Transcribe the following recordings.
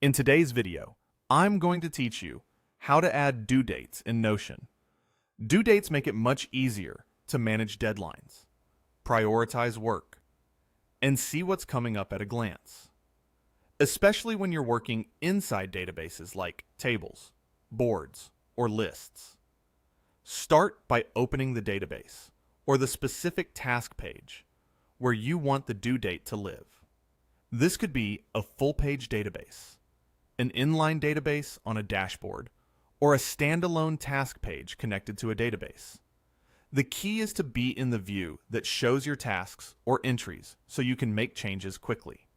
In today's video, I'm going to teach you how to add due dates in Notion. Due dates make it much easier to manage deadlines, prioritize work, and see what's coming up at a glance, especially when you're working inside databases like tables, boards, or lists. Start by opening the database or the specific task page where you want the due date to live. This could be a full-page database, an inline database on a dashboard, or a standalone task page connected to a database. The key is to be in the view that shows your tasks or entries so you can make changes quickly.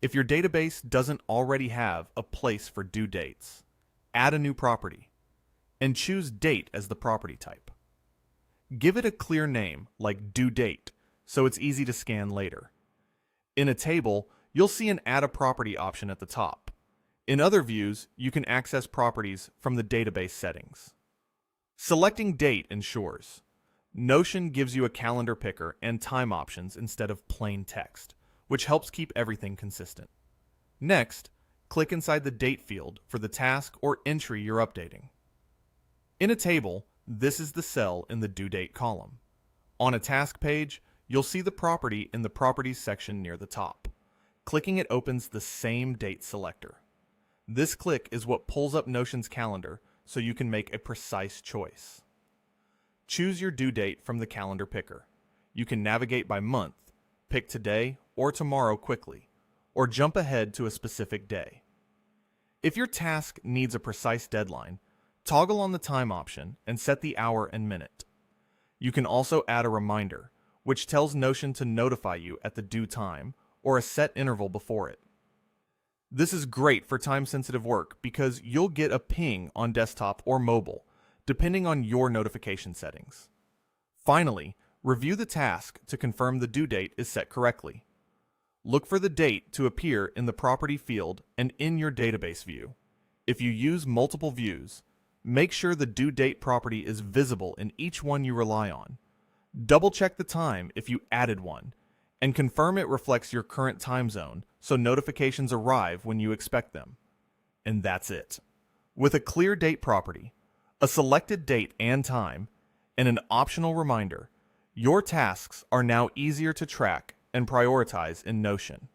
If your database doesn't already have a place for due dates, add a new property and choose Date as the property type. Give it a clear name like Due Date so it's easy to scan later. In a table, you'll see an Add a Property option at the top. In other views, you can access properties from the database settings. Selecting Date ensures Notion gives you a calendar picker and time options instead of plain text, which helps keep everything consistent. Next, click inside the Date field for the task or entry you're updating. In a table, this is the cell in the Due Date column. On a task page, you'll see the property in the Properties section near the top. Clicking it opens the same date selector. This click is what pulls up Notion's calendar so you can make a precise choice. Choose your due date from the calendar picker. You can navigate by month, pick today or tomorrow quickly, or jump ahead to a specific day. If your task needs a precise deadline, toggle on the time option and set the hour and minute. You can also add a reminder, which tells Notion to notify you at the due time or a set interval before it. This is great for time-sensitive work because you'll get a ping on desktop or mobile, depending on your notification settings. Finally, review the task to confirm the due date is set correctly. Look for the date to appear in the property field and in your database view. If you use multiple views, make sure the due date property is visible in each one you rely on. Double-check the time if you added one, and confirm it reflects your current time zone so notifications arrive when you expect them. And that's it. With a clear date property, a selected date and time, and an optional reminder, your tasks are now easier to track and prioritize in Notion.